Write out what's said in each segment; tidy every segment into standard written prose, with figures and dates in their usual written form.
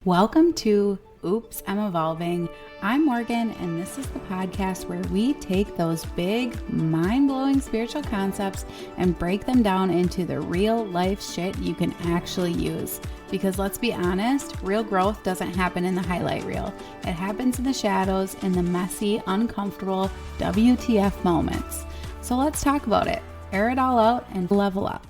Welcome to Oops, I'm Evolving. I'm Morgan, and this is the podcast where we take those big, mind-blowing spiritual concepts and break them down into the real life shit you can actually use. Because let's be honest, real growth doesn't happen in the highlight reel. It happens in the shadows, in the messy, uncomfortable WTF moments. So let's talk about it, air it all out, and level up.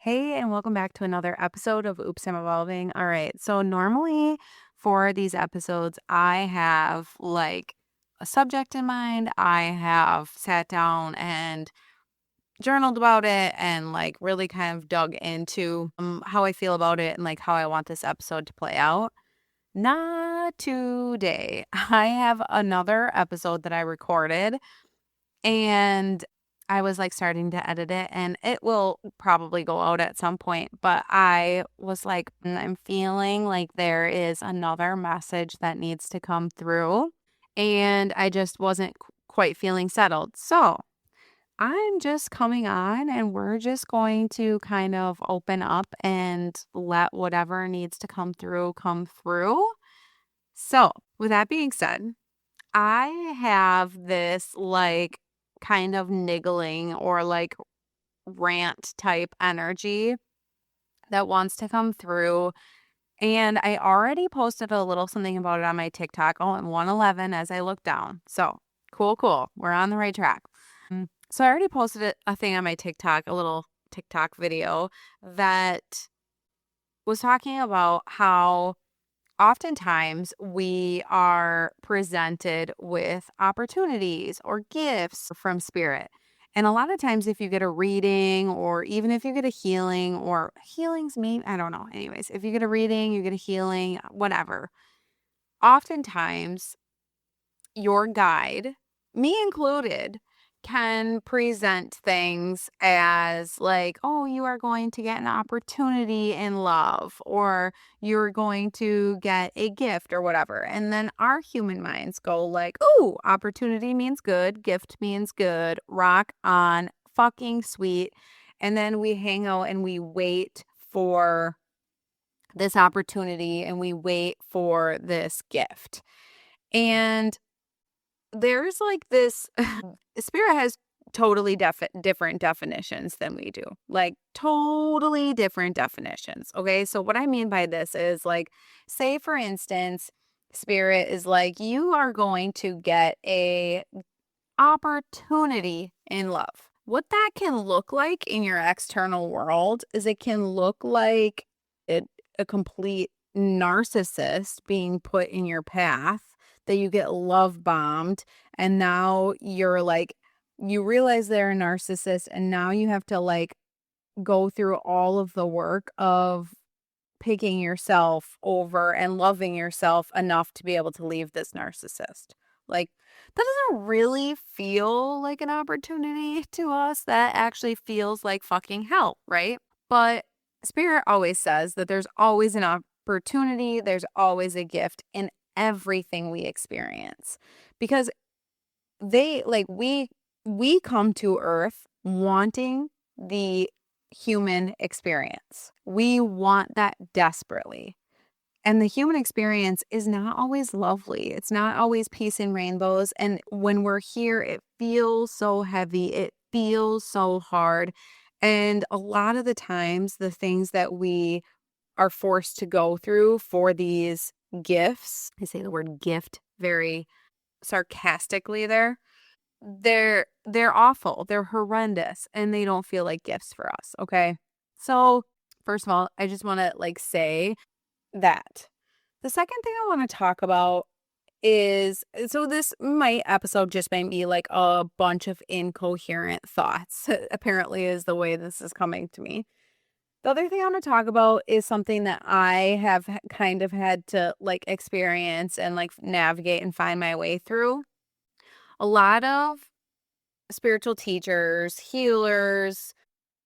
Hey, and welcome back to another episode of Oops, I'm Evolving. All right, so normally for these episodes, I have like a subject in mind. I have sat down and journaled about it and like really kind of dug into how I feel about it and like how I want this episode to play out. Not today. I have another episode that I recorded and I was like starting to edit it and it will probably go out at some point. But I was like, I'm feeling like there is another message that needs to come through. And I just wasn't quite feeling settled. So I'm just coming on and we're just going to kind of open up and let whatever needs to come through come through. So with that being said, I have this like kind of niggling or like rant type energy that wants to come through. And I already posted a little something about it on my TikTok. Oh, and 111 as I look down. So cool. We're on the right track. So I already posted a thing on my TikTok, a little TikTok video that was talking about how oftentimes we are presented with opportunities or gifts from spirit. And a lot of times if you get a reading or even if you get a healing or healings, maybe, I don't know. Anyways, if you get a reading, you get a healing, whatever. Oftentimes your guide, me included, can present things as like, oh, you are going to get an opportunity in love, or you're going to get a gift or whatever. And then our human minds go like, oh, opportunity means good, gift means good, rock on, fucking sweet. And then we hang out and we wait for this opportunity and we wait for this gift. And there's like this spirit has totally different definitions than we do, like totally different definitions. Okay, so what I mean by this is like, say for instance, spirit is like, you are going to get a opportunity in love. What that can look like in your external world is it can look like a complete narcissist being put in your path, that you get love bombed, and now you're like, you realize they're a narcissist, and now you have to like go through all of the work of picking yourself over and loving yourself enough to be able to leave this narcissist. Like, that doesn't really feel like an opportunity to us. That actually feels like fucking hell, right? But Spirit always says that there's always an opportunity, there's always a gift in everything we experience. Because we come to Earth wanting the human experience. We want that desperately. And the human experience is not always lovely. It's not always peace and rainbows. And when we're here, it feels so heavy. It feels so hard. And a lot of the times, the things that we are forced to go through for these gifts, I say the word gift very sarcastically there, they're awful. They're horrendous. And they don't feel like gifts for us. Okay. So first of all, I just want to like say that. The second thing I want to talk about is, so this episode just might be like a bunch of incoherent thoughts, apparently is the way this is coming to me. The other thing I want to talk about is something that I have kind of had to like experience and like navigate and find my way through. A lot of spiritual teachers, healers,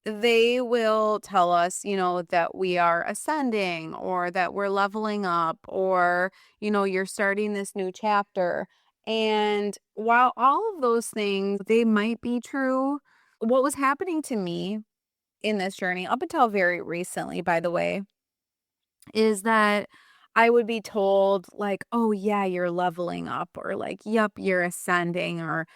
they will tell us, that we are ascending or that we're leveling up or, you're starting this new chapter. And while all of those things, they might be true, what was happening to me in this journey up until very recently, by the way, is that I would be told like, oh yeah, you're leveling up, or like, yep, you're ascending, or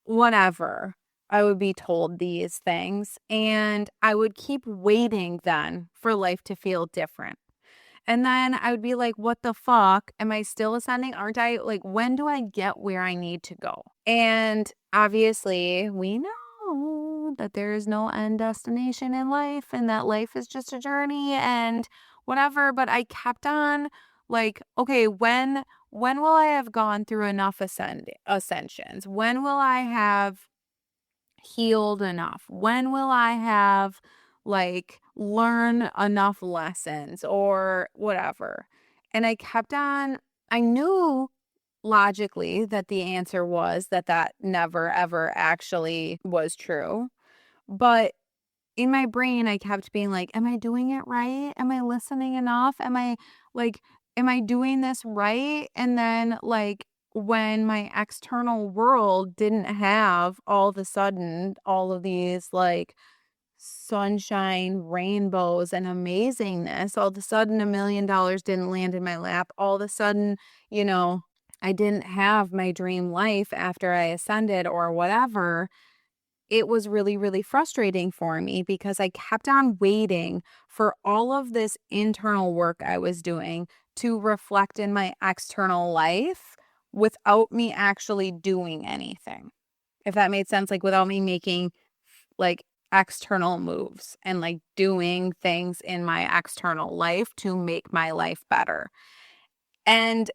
whatever. I would be told these things, and I would keep waiting then for life to feel different. And then I would be like, what the fuck? Am I still ascending? Aren't I? Like, when do I get where I need to go? And obviously, we know that there is no end destination in life and that life is just a journey and whatever. But I kept on like, okay, when will I have gone through enough ascensions? When will I have healed enough? When will I have like learn enough lessons or whatever? And I kept on, I knew logically that the answer was that never ever actually was true. But in my brain, I kept being like, am I doing it right? Am I listening enough? Like, am I doing this right? And then, like, when my external world didn't have all of a sudden all of these like sunshine, rainbows, and amazingness, all of a sudden $1 million didn't land in my lap. All of a sudden, you know, I didn't have my dream life after I ascended or whatever. It was really, really frustrating for me because I kept on waiting for all of this internal work I was doing to reflect in my external life without me actually doing anything. If that made sense, like without me making like external moves and like doing things in my external life to make my life better. And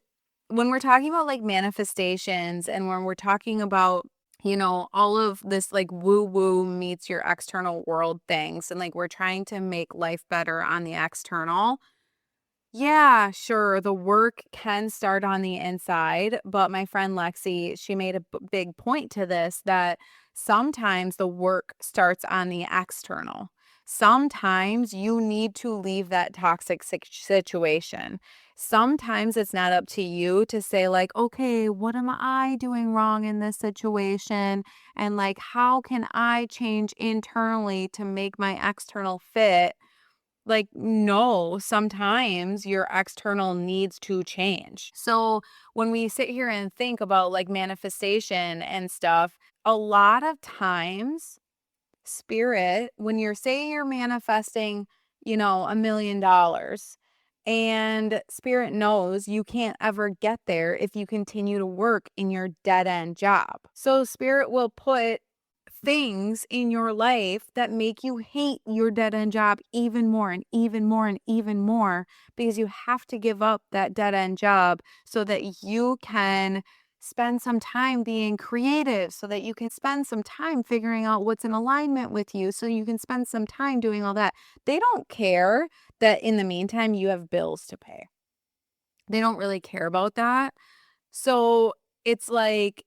when we're talking about like manifestations and when we're talking about, all of this like woo woo meets your external world things, and like we're trying to make life better on the external. Yeah, sure. The work can start on the inside, but my friend Lexi, she made a big point to this that sometimes the work starts on the external. Sometimes you need to leave that toxic situation. Sometimes it's not up to you to say like, okay, what am I doing wrong in this situation? And like, how can I change internally to make my external fit? Like, no, sometimes your external needs to change. So when we sit here and think about like manifestation and stuff, a lot of times spirit, when you're saying you're manifesting, $1 million, and spirit knows you can't ever get there if you continue to work in your dead end job. So spirit will put things in your life that make you hate your dead end job even more and even more and even more, because you have to give up that dead end job so that you can spend some time being creative, so that you can spend some time figuring out what's in alignment with you, so you can spend some time doing all that. They don't care that in the meantime you have bills to pay. They don't really care about that. So it's like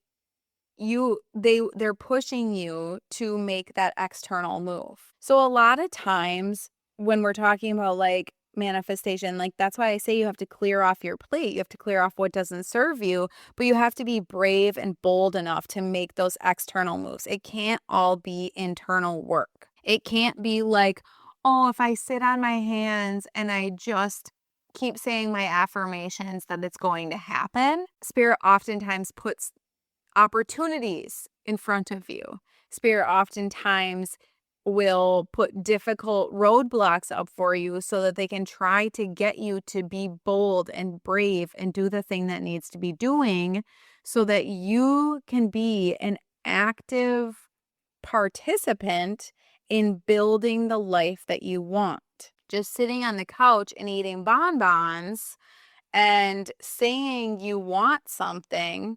they're pushing you to make that external move. So a lot of times when we're talking about like manifestation, like that's why I say you have to clear off your plate. You have to clear off what doesn't serve you, but you have to be brave and bold enough to make those external moves. It can't all be internal work. It can't be like, oh, if I sit on my hands and I just keep saying my affirmations that it's going to happen. Spirit oftentimes puts opportunities in front of you. Spirit oftentimes will put difficult roadblocks up for you so that they can try to get you to be bold and brave and do the thing that needs to be doing so that you can be an active participant in building the life that you want. Just sitting on the couch and eating bonbons and saying you want something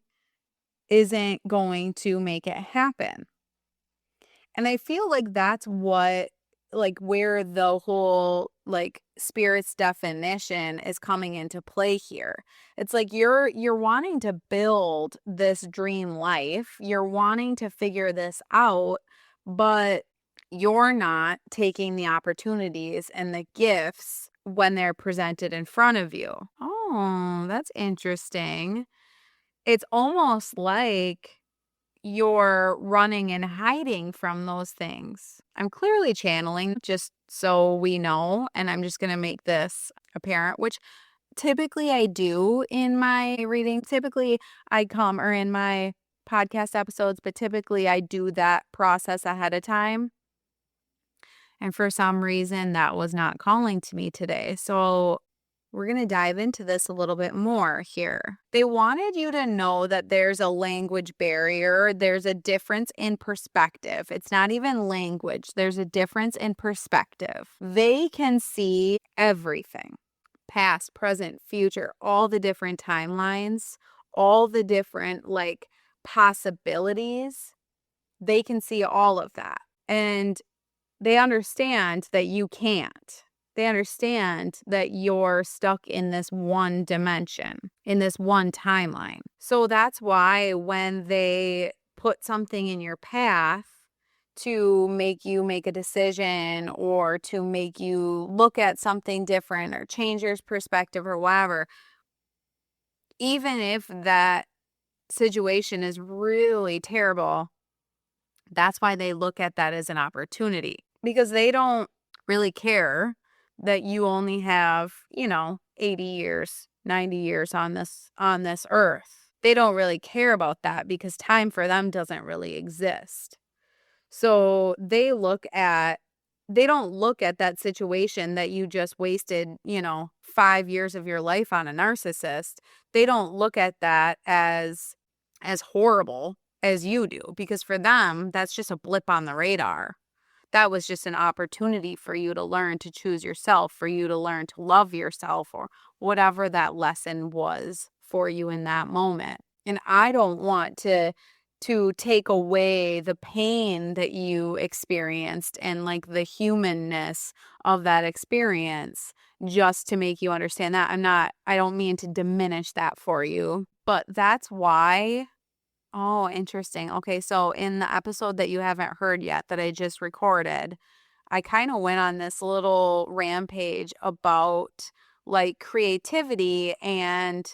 isn't going to make it happen. And I feel like that's what, like, where the whole like spirit's definition is coming into play here. It's like you're wanting to build this dream life. You're wanting to figure this out, but you're not taking the opportunities and the gifts when they're presented in front of you. Oh, that's interesting. It's almost like you're running and hiding from those things. I'm clearly channeling just so we know, and I'm just going to make this apparent, which typically I do in my reading. Typically I come, or in my podcast episodes, but typically I do that process ahead of time. And for some reason, that was not calling to me today. So we're going to dive into this a little bit more here. They wanted you to know that there's a language barrier. There's a difference in perspective. It's not even language. There's a difference in perspective. They can see everything, past, present, future, all the different timelines, all the different possibilities. They can see all of that. And they understand that you can't. They understand that you're stuck in this one dimension, in this one timeline. So that's why when they put something in your path to make you make a decision, or to make you look at something different, or change your perspective, or whatever, even if that situation is really terrible, that's why they look at that as an opportunity, because they don't really care that you only have, 80 years, 90 years on this earth. They don't really care about that, because time for them doesn't really exist. So they don't look at that situation that you just wasted, 5 years of your life on a narcissist. They don't look at that as horrible as you do, because for them, that's just a blip on the radar. That was just an opportunity for you to learn to choose yourself, for you to learn to love yourself, or whatever that lesson was for you in that moment. And I don't want to take away the pain that you experienced, and the humanness of that experience, just to make you understand that. I don't mean to diminish that for you, but that's why. Oh, interesting. Okay, so in the episode that you haven't heard yet, that I just recorded, I kind of went on this little rampage about creativity, and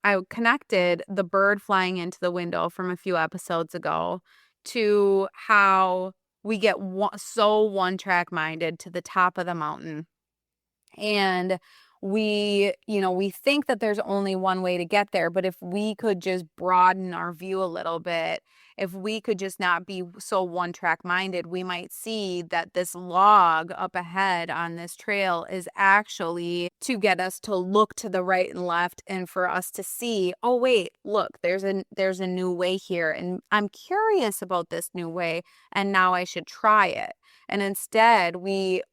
I connected the bird flying into the window from a few episodes ago to how we get so one-track minded to the top of the mountain. And we think that there's only one way to get there, but if we could just broaden our view a little bit, if we could just not be so one track minded, we might see that this log up ahead on this trail is actually to get us to look to the right and left, and for us to see, oh wait, look, there's a new way here, and I'm curious about this new way, and now I should try it. And instead,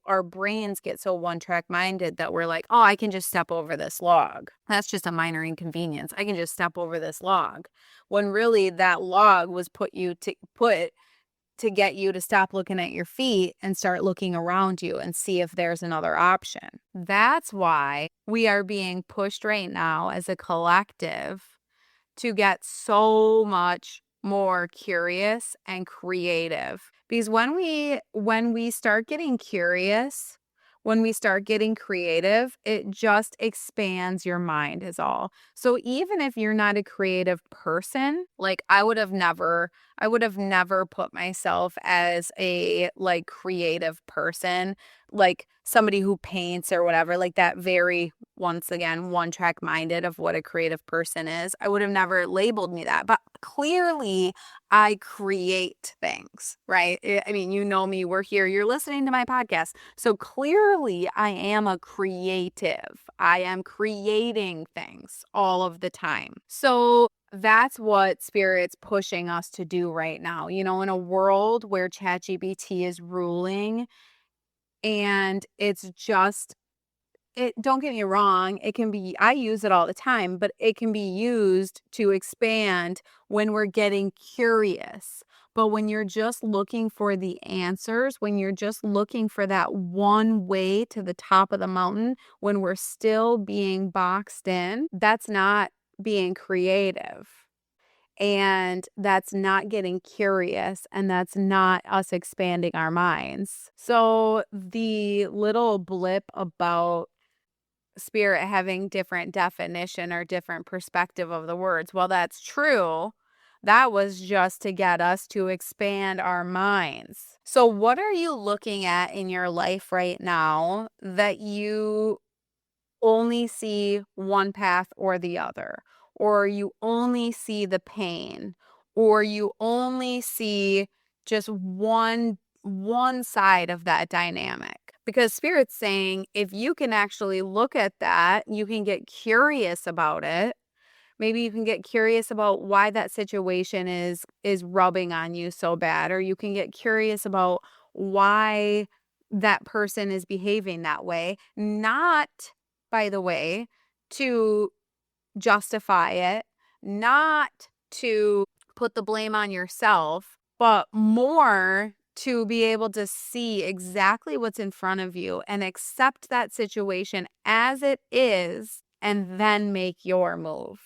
our brains get so one-track minded that we're like, oh, I can just step over this log. That's just a minor inconvenience. I can just step over this log. When really that log was put to get you to stop looking at your feet and start looking around you and see if there's another option. That's why we are being pushed right now as a collective to get so much more curious and creative. Because when we start getting curious, when we start getting creative, it just expands your mind is all. So even if you're not a creative person, I would have never put myself as a creative person, somebody who paints or whatever, that very, once again, one track minded of what a creative person is. I would have never labeled me that, but clearly I create things, right? I mean, you know me, we're here, you're listening to my podcast. So clearly I am a creative. I am creating things all of the time. So that's what Spirit's pushing us to do right now. In a world where ChatGPT is ruling, and it's just, don't get me wrong, I use it all the time, but it can be used to expand when we're getting curious. But when you're just looking for the answers, when you're just looking for that one way to the top of the mountain, when we're still being boxed in, that's not being creative. And that's not getting curious, and that's not us expanding our minds. So the little blip about Spirit having different definition or different perspective of the words, well, that's true. That was just to get us to expand our minds. So what are you looking at in your life right now that you only see one path or the other, or you only see the pain, or you only see just one side of that dynamic. Because Spirit's saying if you can actually look at that, you can get curious about it. Maybe you can get curious about why that situation is rubbing on you so bad, or you can get curious about why that person is behaving that way. Not, by the way, to justify it, not to put the blame on yourself, but more to be able to see exactly what's in front of you and accept that situation as it is and then make your move.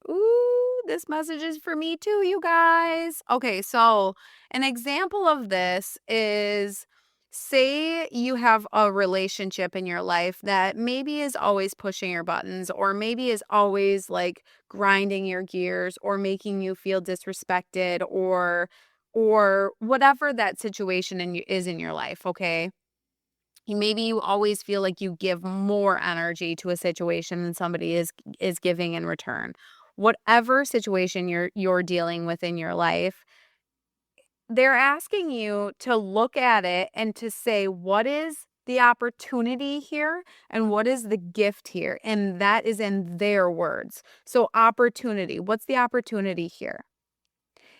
Ooh, this message is for me too, you guys. Okay, so an example of this is, say you have a relationship in your life that maybe is always pushing your buttons, or maybe is always like grinding your gears, or making you feel disrespected, or whatever that situation is in your life, okay? Maybe you always feel like you give more energy to a situation than somebody is giving in return. Whatever situation you're dealing with in your life, they're asking you to look at it and to say, what is the opportunity here and what is the gift here? And that is in their words. So, opportunity. What's the opportunity here?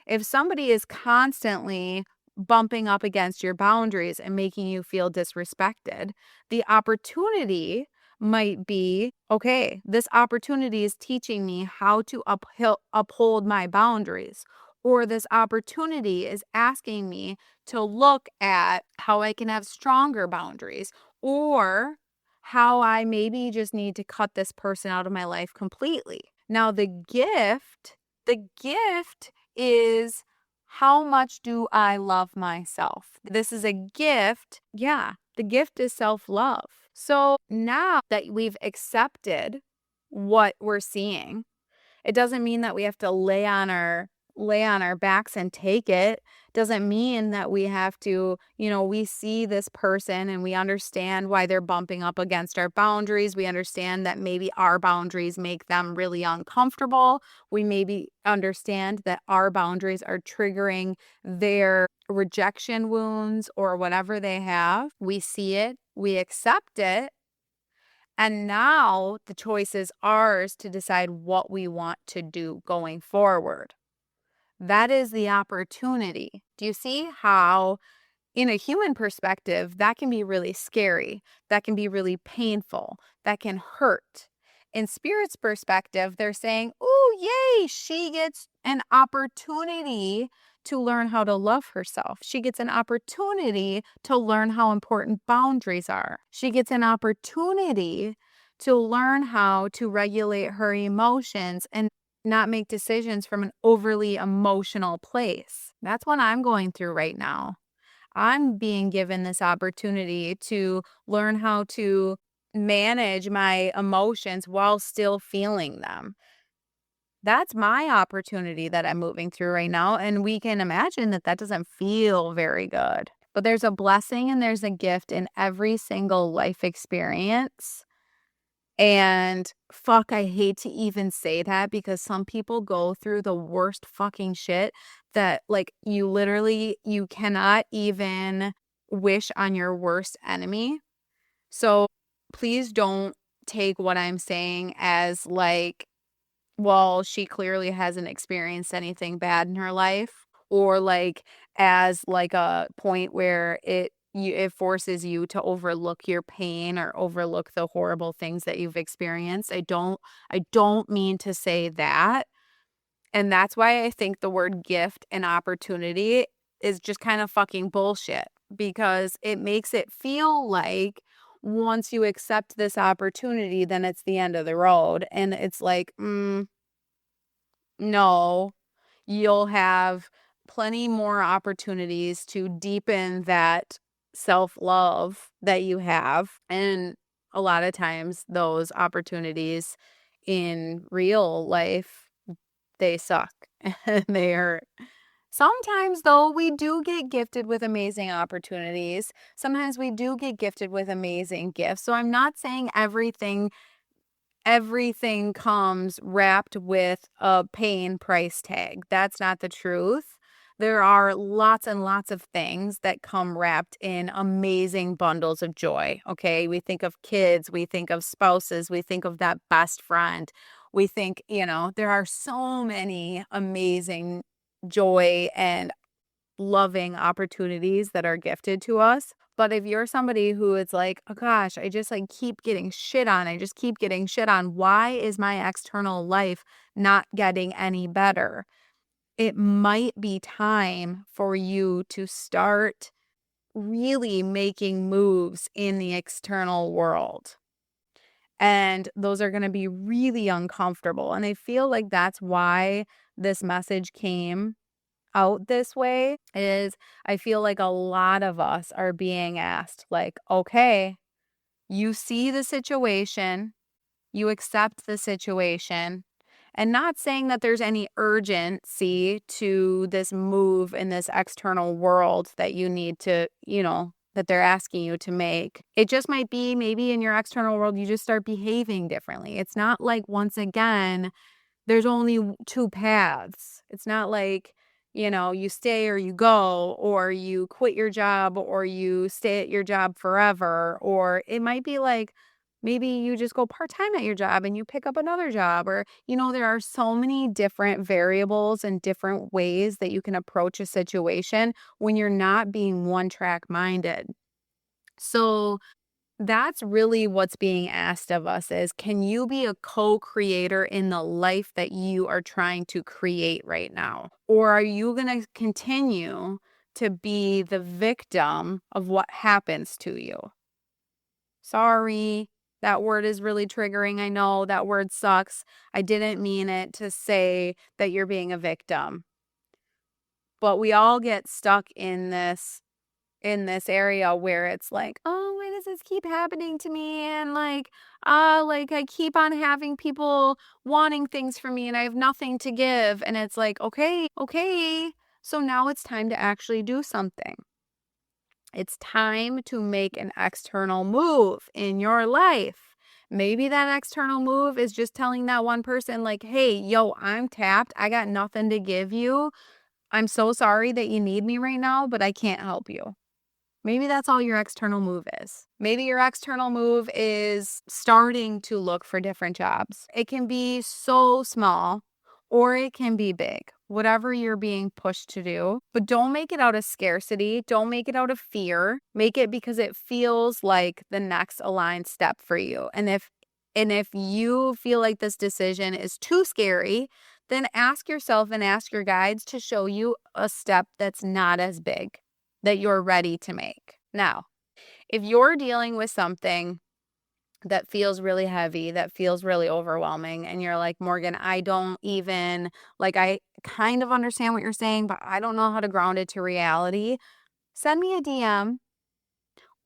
If somebody is constantly bumping up against your boundaries and making you feel disrespected, the opportunity might be, okay, this opportunity is teaching me how to uphold my boundaries. Or this opportunity is asking me to look at how I can have stronger boundaries, or how I maybe just need to cut this person out of my life completely. Now, the gift is, how much do I love myself? This is a gift. Yeah, the gift is self-love. So now that we've accepted what we're seeing, it doesn't mean that we have to lay on our backs and take it. Doesn't mean that we have to, we see this person and we understand why they're bumping up against our boundaries. We understand that maybe our boundaries make them really uncomfortable. We maybe understand that our boundaries are triggering their rejection wounds or whatever they have. We see it, we accept it, and now the choice is ours to decide what we want to do going forward. That is the opportunity. Do you see how, in a human perspective, that can be really scary? That can be really painful. That can hurt. In Spirit's perspective, they're saying, "Oh, yay, she gets an opportunity to learn how to love herself. She gets an opportunity to learn how important boundaries are. She gets an opportunity to learn how to regulate her emotions and not make decisions from an overly emotional place." That's what I'm going through right now. I'm being given this opportunity to learn how to manage my emotions while still feeling them. That's my opportunity that I'm moving through right now. And we can imagine that that doesn't feel very good. But there's a blessing and there's a gift in every single life experience. And fuck, I hate to even say that, because some people go through the worst fucking shit that, like, you cannot even wish on your worst enemy. So please don't take what I'm saying as like, well, she clearly hasn't experienced anything bad in her life, or like as like a point where it forces you to overlook your pain or overlook the horrible things that you've experienced. I don't mean to say that. And that's why I think the word gift and opportunity is just kind of fucking bullshit, because it makes it feel like once you accept this opportunity, then it's the end of the road. And it's like, no, you'll have plenty more opportunities to deepen that self-love that you have. And a lot of times those opportunities in real life, they suck and they hurt. Sometimes, though, we do get gifted with amazing opportunities. Sometimes we do get gifted with amazing gifts. So I'm not saying everything everything comes wrapped with a paying price tag. That's not the truth. There are lots and lots of things that come wrapped in amazing bundles of joy. Okay. We think of kids, we think of spouses, we think of that best friend. We think, there are so many amazing joy and loving opportunities that are gifted to us. But if you're somebody who is like, oh gosh, I just like keep getting shit on, I just keep getting shit on, why is my external life not getting any better? It might be time for you to start really making moves in the external world. And those are going to be really uncomfortable. And I feel like that's why this message came out this way is I feel like a lot of us are being asked, like, okay, you see the situation, you accept the situation, and not saying that there's any urgency to this move in this external world that you need to, that they're asking you to make. It just might be maybe in your external world, you just start behaving differently. It's not like, once again, there's only two paths. It's not like, you stay or you go, or you quit your job, or you stay at your job forever. Or it might be like, maybe you just go part-time at your job and you pick up another job. Or, there are so many different variables and different ways that you can approach a situation when you're not being one-track minded. So that's really what's being asked of us is, can you be a co-creator in the life that you are trying to create right now? Or are you going to continue to be the victim of what happens to you? Sorry, that word is really triggering. I know that word sucks. I didn't mean it to say that you're being a victim. But we all get stuck in this area where it's like, oh, why does this keep happening to me? And like I keep on having people wanting things from me and I have nothing to give. And it's like, okay. So now it's time to actually do something. It's time to make an external move in your life. Maybe that external move is just telling that one person like, hey, yo, I'm tapped. I got nothing to give you. I'm so sorry that you need me right now, but I can't help you. Maybe that's all your external move is. Maybe your external move is starting to look for different jobs. It can be so small or it can be big, whatever you're being pushed to do. But don't make it out of scarcity. Don't make it out of fear. Make it because it feels like the next aligned step for you. And if you feel like this decision is too scary, then ask yourself and ask your guides to show you a step that's not as big that you're ready to make. Now, if you're dealing with something that feels really heavy, that feels really overwhelming, and you're like, Morgan, I don't even, like, I kind of understand what you're saying, but I don't know how to ground it to reality, send me a DM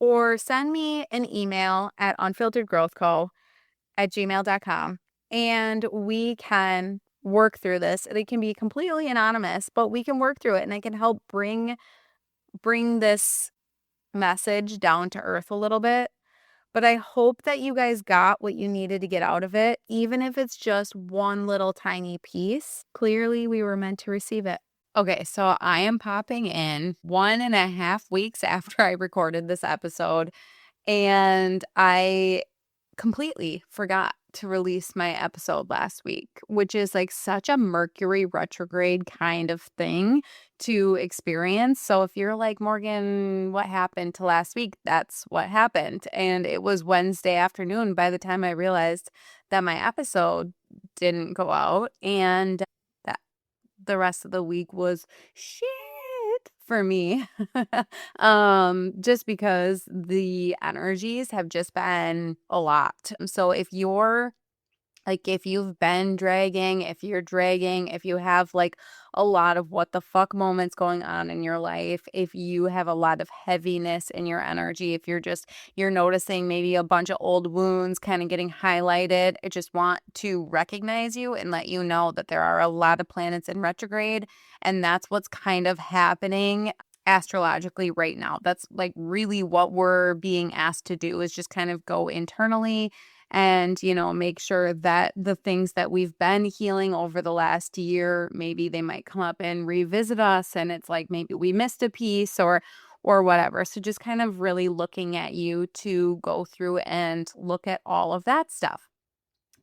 or send me an email at unfilteredgrowthco@gmail.com and we can work through this. It can be completely anonymous, but we can work through it and I can help bring this message down to earth a little bit. But I hope that you guys got what you needed to get out of it, even if it's just one little tiny piece. Clearly, we were meant to receive it. Okay, so I am popping in 1.5 weeks after I recorded this episode, and I completely forgot to release my episode last week, which is like such a Mercury retrograde kind of thing to experience. So if you're like, Morgan, what happened to last week? That's what happened. And it was Wednesday afternoon by the time I realized that my episode didn't go out and that the rest of the week was shit for me. Just because the energies have just been a lot. So if you've been dragging, if you're dragging, if you have like a lot of what the fuck moments going on in your life, if you have a lot of heaviness in your energy, if you're noticing maybe a bunch of old wounds kind of getting highlighted, I just want to recognize you and let you know that there are a lot of planets in retrograde, and that's what's kind of happening astrologically right now. That's like really what we're being asked to do, is just kind of go internally and, make sure that the things that we've been healing over the last year, maybe they might come up and revisit us, and it's like maybe we missed a piece or whatever. So just kind of really looking at you to go through and look at all of that stuff.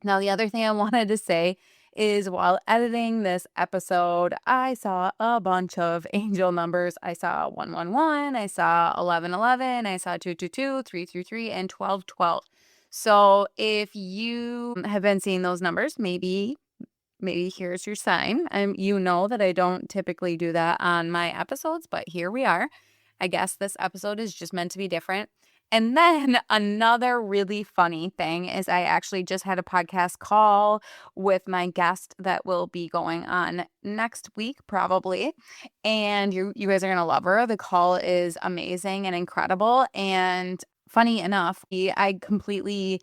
Now, the other thing I wanted to say is while editing this episode, I saw a bunch of angel numbers. I saw 111, I saw 1111, I saw 222, 333, and 1212. So if you have been seeing those numbers, maybe here's your sign. You know that I don't typically do that on my episodes, but here we are. I guess this episode is just meant to be different. And then another really funny thing is I actually just had a podcast call with my guest that will be going on next week, probably. And you guys are going to love her. The call is amazing and incredible. And funny enough, I completely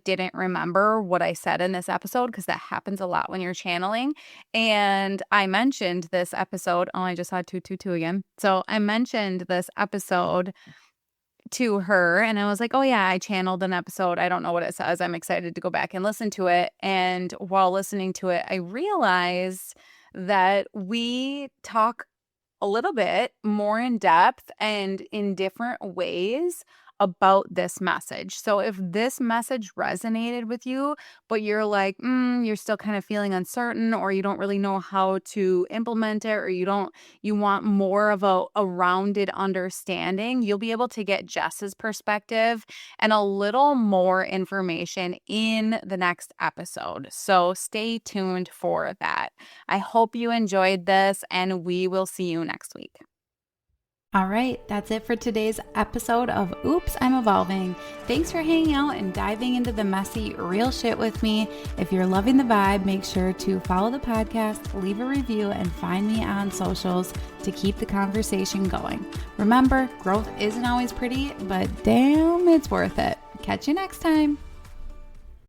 didn't remember what I said in this episode, because that happens a lot when you're channeling. And I mentioned this episode. Oh, I just saw 222 again. So I mentioned this episode to her, and I was like, oh yeah, I channeled an episode. I don't know what it says. I'm excited to go back and listen to it. And while listening to it, I realized that we talk a little bit more in depth and in different ways about this message. So if this message resonated with you, but you're like, you're still kind of feeling uncertain, or you don't really know how to implement it, or you want more of a rounded understanding, you'll be able to get Jess's perspective and a little more information in the next episode. So stay tuned for that. I hope you enjoyed this, and we will see you next week. All right, that's it for today's episode of Oops, I'm Evolving. Thanks for hanging out and diving into the messy, real shit with me. If you're loving the vibe, make sure to follow the podcast, leave a review, and find me on socials to keep the conversation going. Remember, growth isn't always pretty, but damn, it's worth it. Catch you next time.